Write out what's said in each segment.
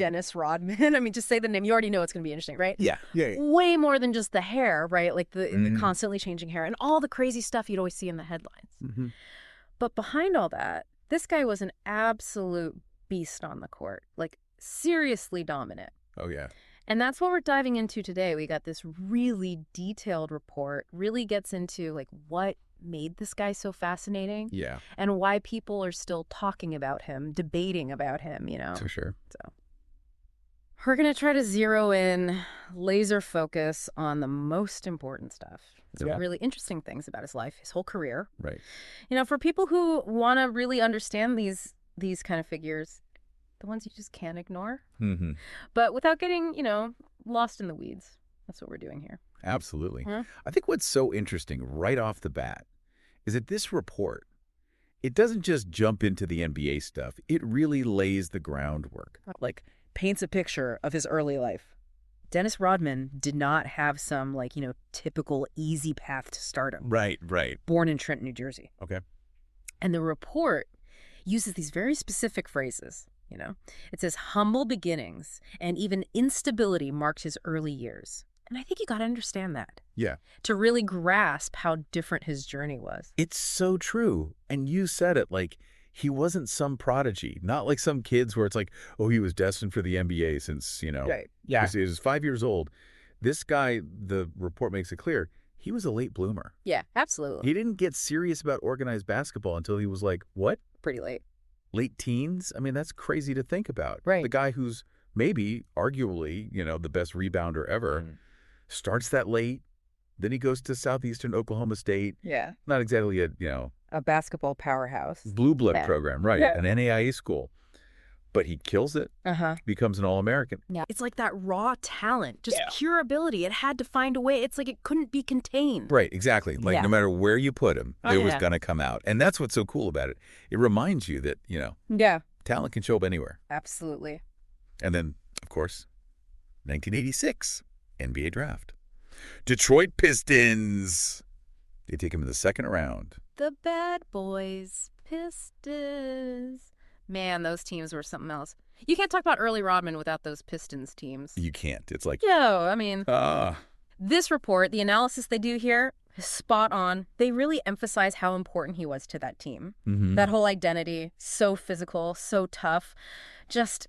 Dennis Rodman. I mean, just say the name. You already know it's going to be interesting, right? Yeah. Way more than just the hair, right? Like the constantly changing hair and all the crazy stuff you'd always see in the headlines. Mm-hmm. But behind all that, this guy was an absolute beast on the court, like seriously dominant. Oh, yeah. And that's what we're diving into today. We got this really detailed report, really gets into like what made this guy so fascinating. Yeah. And why people are still talking about him, debating about him, you know. For sure. So we're going to try to zero in, laser focus on the most important stuff. The really interesting things about his life, his whole career. Right. You know, for people who want to really understand these kind of figures, the ones you just can't ignore. Mm-hmm. But without getting, you know, lost in the weeds. That's what we're doing here. Absolutely. Huh? I think what's so interesting right off the bat is that this report, it doesn't just jump into the NBA stuff. It really lays the groundwork. Like, paints a picture of his early life. Dennis Rodman did not have some, like, you know, typical easy path to stardom. Right. Born in Trenton, New Jersey. Okay. And the report uses these very specific phrases, you know. It says humble beginnings and even instability marked his early years. And I think you got to understand that. Yeah. To really grasp how different his journey was. It's so true. And you said it, like, he wasn't some prodigy, not like some kids where it's like, oh, he was destined for the NBA since, you know, Yeah. he was 5 years old. This guy, the report makes it clear, he was a late bloomer. Yeah, absolutely. He didn't get serious about organized basketball until he was like, what? Pretty late. Late teens? I mean, that's crazy to think about. Right. The guy who's maybe, arguably, you know, the best rebounder ever, starts that late. Then he goes to Southeastern Oklahoma State. Yeah. Not exactly a basketball powerhouse. blue blood program, right? Yeah. An NAIA school. But he kills it, becomes an All-American. Yeah. It's like that raw talent, just pure ability. It had to find a way. It's like it couldn't be contained. Right, exactly. Like no matter where you put him, it was going to come out. And that's what's so cool about it. It reminds you that, you know, talent can show up anywhere. Absolutely. And then, of course, 1986, NBA draft. Detroit Pistons. They take him in the second round. The Bad Boys Pistons. Man, those teams were something else. You can't talk about early Rodman without those Pistons teams. You can't. It's like... I mean... This report, the analysis they do here, is spot on. They really emphasize how important he was to that team. Mm-hmm. That whole identity, so physical, so tough. Just...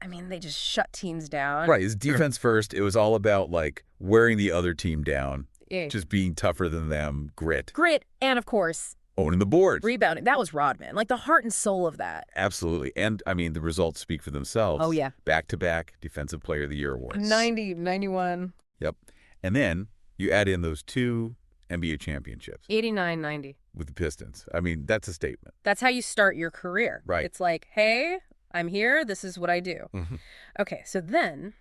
I mean, they just shut teams down. Right. His defense first. It was all about, like, wearing the other team down. Yeah. Just being tougher than them. Grit. And, of course... owning the board. Rebounding. That was Rodman. Like, the heart and soul of that. Absolutely. And, I mean, the results speak for themselves. Oh, yeah. Back-to-back Defensive Player of the Year awards. 90, 91. Yep. And then you add in those 2 NBA championships. 89, 90. With the Pistons. I mean, that's a statement. That's how you start your career. Right. It's like, hey... I'm here. This is what I do. Mm-hmm. Okay, so then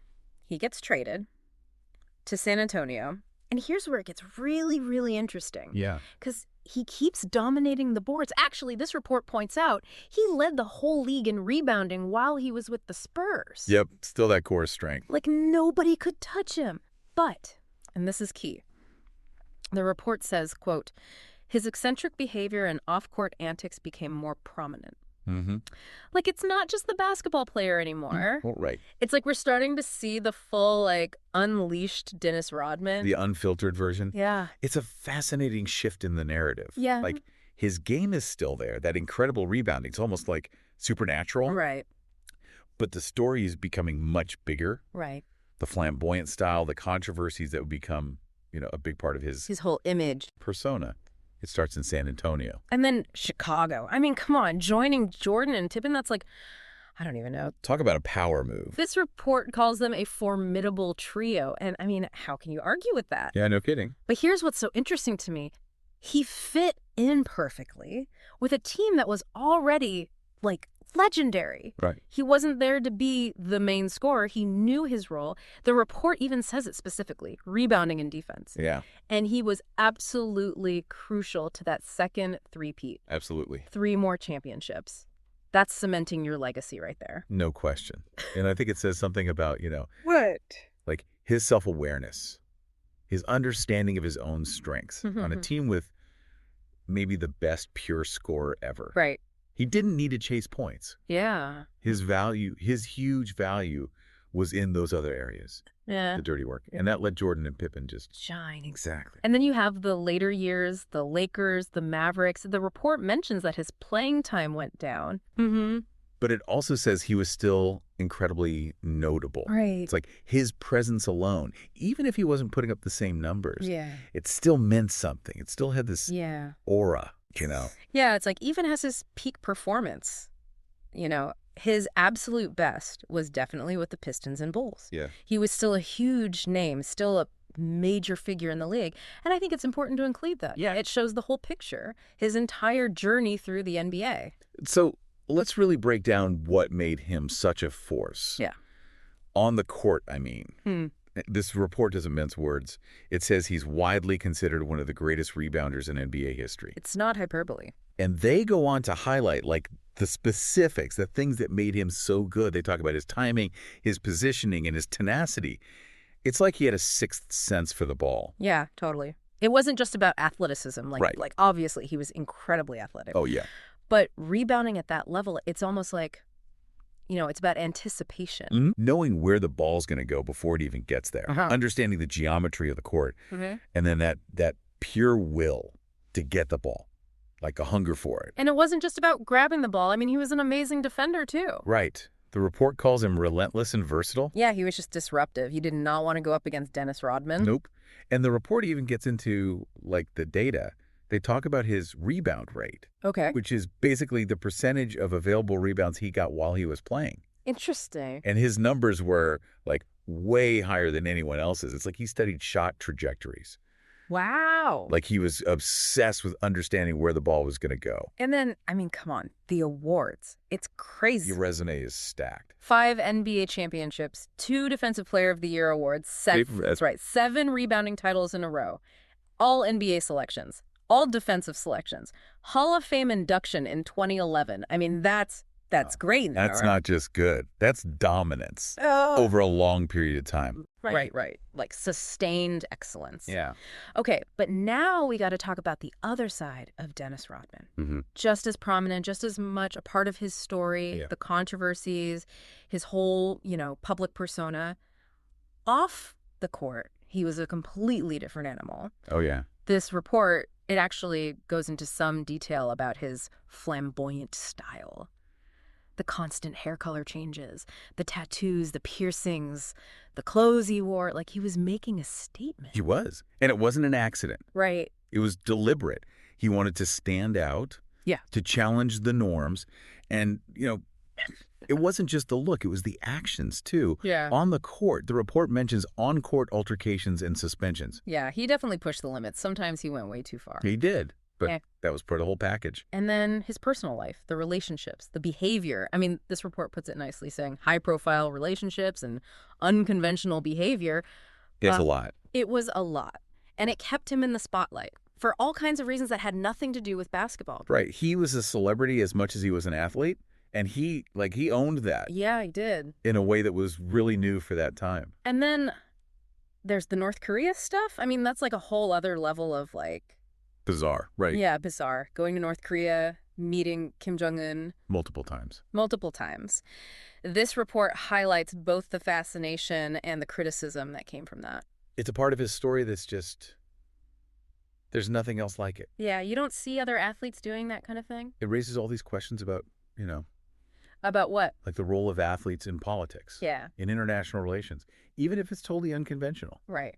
he gets traded to San Antonio. And here's where it gets really, really interesting. Yeah. Because he keeps dominating the boards. Actually, this report points out he led the whole league in rebounding while he was with the Spurs. Yep. Still that core strength. Like nobody could touch him. But, and this is key, the report says, quote, his eccentric behavior and off-court antics became more prominent. Mm-hmm. Like, it's not just the basketball player anymore. Well, right. It's like we're starting to see the full, like, unleashed Dennis Rodman. The unfiltered version. Yeah. It's a fascinating shift in the narrative. Yeah. Like, his game is still there. That incredible rebounding. It's almost like supernatural. Right. But the story is becoming much bigger. Right. The flamboyant style, the controversies that would become, you know, a big part of his whole image. Persona. It starts in San Antonio. And then Chicago. I mean, come on, joining Jordan and Tippin, that's like, I don't even know. Talk about a power move. This report calls them a formidable trio. And I mean, how can you argue with that? Yeah, no kidding. But here's what's so interesting to me. He fit in perfectly with a team that was already, like, legendary. Right. He wasn't there to be the main scorer. He knew his role. The report even says it specifically, rebounding and defense. Yeah. And he was absolutely crucial to that second three-peat. Absolutely. 3 more championships. That's cementing your legacy right there. No question. And I think it says something about, you know, what? Like his self-awareness, his understanding of his own strengths on a team with maybe the best pure scorer ever. Right. He didn't need to chase points. Yeah. His huge value was in those other areas, Yeah. the dirty work. And that let Jordan and Pippen just... Shine. Exactly. And then you have the later years, the Lakers, the Mavericks. The report mentions that his playing time went down. Mm-hmm. But it also says he was still incredibly notable. Right. It's like his presence alone, even if he wasn't putting up the same numbers, Yeah. it still meant something. It still had this Yeah. aura, you know? Yeah, it's like even as his peak performance, his absolute best was definitely with the Pistons and Bulls. Yeah. He was still a huge name, still a major figure in the league. And I think it's important to include that. Yeah. It shows the whole picture, his entire journey through the NBA. So let's really break down what made him such a force. Yeah. On the court, I mean. This report doesn't mince words. It says he's widely considered one of the greatest rebounders in NBA history. It's not hyperbole. And they go on to highlight, like, the specifics, the things that made him so good. They talk about his timing, his positioning, and his tenacity. It's like he had a sixth sense for the ball. Yeah, totally. It wasn't just about athleticism. Right. Like obviously, he was incredibly athletic. Oh, yeah. But rebounding at that level, it's almost like, it's about anticipation. Mm-hmm. Knowing where the ball's going to go before it even gets there. Understanding the geometry of the court. And then that pure will to get the ball. Like a hunger for it. And it wasn't just about grabbing the ball. I mean, he was an amazing defender, too. Right. The report calls him relentless and versatile. Yeah, he was just disruptive. He did not want to go up against Dennis Rodman. Nope. And the report even gets into, like, the data. They talk about his rebound rate. Okay. Which is basically the percentage of available rebounds he got while he was playing. Interesting. And his numbers were, like, way higher than anyone else's. It's like he studied shot trajectories. Wow. Like he was obsessed with understanding where the ball was going to go. And then, I mean, come on, the awards. It's crazy. Your resume is stacked. 5 NBA championships, 2 Defensive Player of the Year awards, that's right, 7 rebounding titles in a row, all NBA selections, all defensive selections, Hall of Fame induction in 2011. I mean, that's great. That's not just good. That's dominance over a long period of time. Right. Like sustained excellence. Yeah. Okay, but now we got to talk about the other side of Dennis Rodman. Just as prominent, just as much a part of his story, the controversies, his whole, public persona. Off the court, he was a completely different animal. Oh, yeah. This report, it actually goes into some detail about his flamboyant style. The constant hair color changes, the tattoos, the piercings, the clothes he wore. Like he was making a statement. He was. And it wasn't an accident. Right. It was deliberate. He wanted to stand out. Yeah. To challenge the norms. And, it wasn't just the look. It was the actions, too. Yeah. On the court, the report mentions on-court altercations and suspensions. Yeah, he definitely pushed the limits. Sometimes he went way too far. He did. But that was part of the whole package. And then his personal life, the relationships, the behavior. I mean, this report puts it nicely, saying high-profile relationships and unconventional behavior. It's a lot. It was a lot. And it kept him in the spotlight for all kinds of reasons that had nothing to do with basketball. Right. He was a celebrity as much as he was an athlete. And he owned that. Yeah, he did. In a way that was really new for that time. And then there's the North Korea stuff. I mean, that's like a whole other level of bizarre, right? Yeah, bizarre. Going to North Korea, meeting Kim Jong-un. Multiple times. This report highlights both the fascination and the criticism that came from that. It's a part of his story that's just, there's nothing else like it. Yeah, you don't see other athletes doing that kind of thing. It raises all these questions about, About what? Like the role of athletes in politics. Yeah. In international relations, even if it's totally unconventional. Right.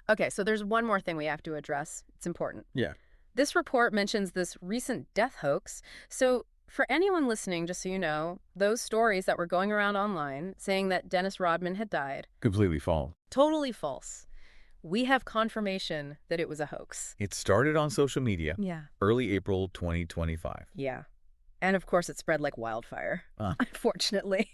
Okay, so there's one more thing we have to address. It's important. Yeah. This report mentions this recent death hoax. So for anyone listening, just so you know, those stories that were going around online saying that Dennis Rodman had died. Completely false. Totally false. We have confirmation that it was a hoax. It started on social media. Yeah. Early April 2025. Yeah. And of course it spread like wildfire, unfortunately.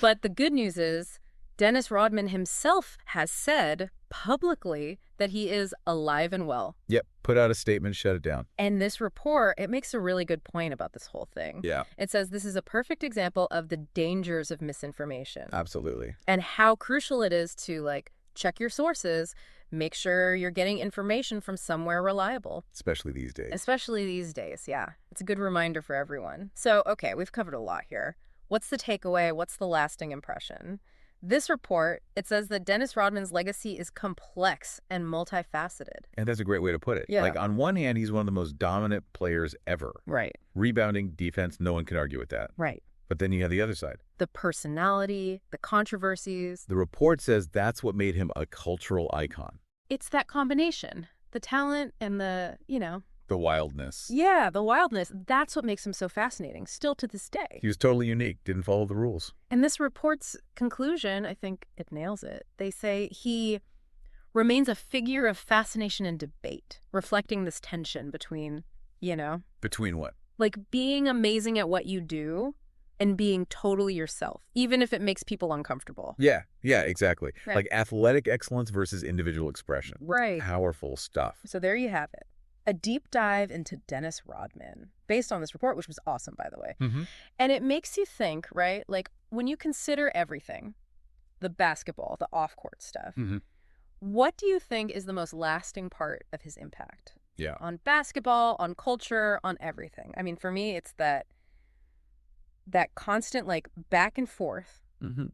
But the good news is Dennis Rodman himself has said publicly that he is alive and well. Yep. Put out a statement, shut it down. And this report, it makes a really good point about this whole thing. Yeah. It says this is a perfect example of the dangers of misinformation. Absolutely. And how crucial it is to check your sources, Make sure you're getting information from somewhere reliable. Especially these days. Especially these days, yeah. It's a good reminder for everyone. So, okay, we've covered a lot here. What's the takeaway? What's the lasting impression? This report, it says that Dennis Rodman's legacy is complex and multifaceted. And that's a great way to put it. Yeah. Like, on one hand, he's one of the most dominant players ever. Right. Rebounding, defense, no one can argue with that. Right. But then you have the other side. The personality, the controversies. The report says that's what made him a cultural icon. It's that combination. The talent and the, The wildness. Yeah, the wildness. That's what makes him so fascinating, still to this day. He was totally unique, didn't follow the rules. And this report's conclusion, I think it nails it. They say he remains a figure of fascination and debate, reflecting this tension between, Between what? like being amazing at what you do and being totally yourself, even if it makes people uncomfortable. Yeah, exactly. Right. Like athletic excellence versus individual expression. Right. Powerful stuff. So there you have it. A deep dive into Dennis Rodman, based on this report, which was awesome, by the way. Mm-hmm. And it makes you think, right? Like, when you consider everything, the basketball, the off-court stuff, what do you think is the most lasting part of his impact? Yeah. On basketball, on culture, on everything. I mean, for me, it's that constant, like, back and forth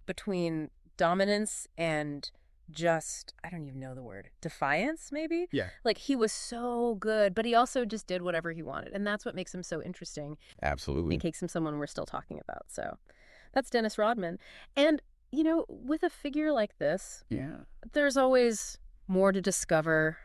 between dominance and just, I don't even know the word, defiance, maybe? Yeah. Like, he was so good, but he also just did whatever he wanted. And that's what makes him so interesting. Absolutely. It makes him someone we're still talking about. So that's Dennis Rodman. And, with a figure like this, there's always more to discover,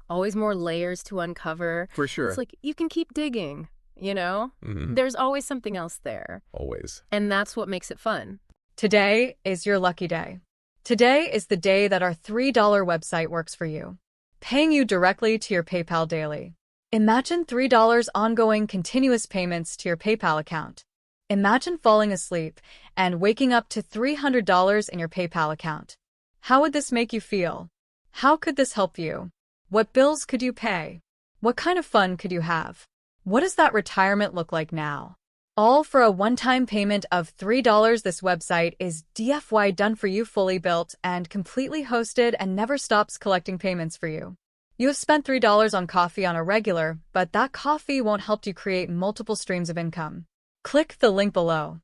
always more layers to uncover. For sure. It's like, you can keep digging, There's always something else there. Always. And that's what makes it fun. Today is your lucky day. Today is the day that our $3 website works for you, paying you directly to your PayPal daily. Imagine $3 ongoing continuous payments to your PayPal account. Imagine falling asleep and waking up to $300 in your PayPal account. How would this make you feel? How could this help you? What bills could you pay? What kind of fun could you have? What does that retirement look like now? All for a one-time payment of $3. This website is DFY done for you, fully built and completely hosted, and never stops collecting payments for you. You have spent $3 on coffee on a regular, but that coffee won't help you create multiple streams of income. Click the link below.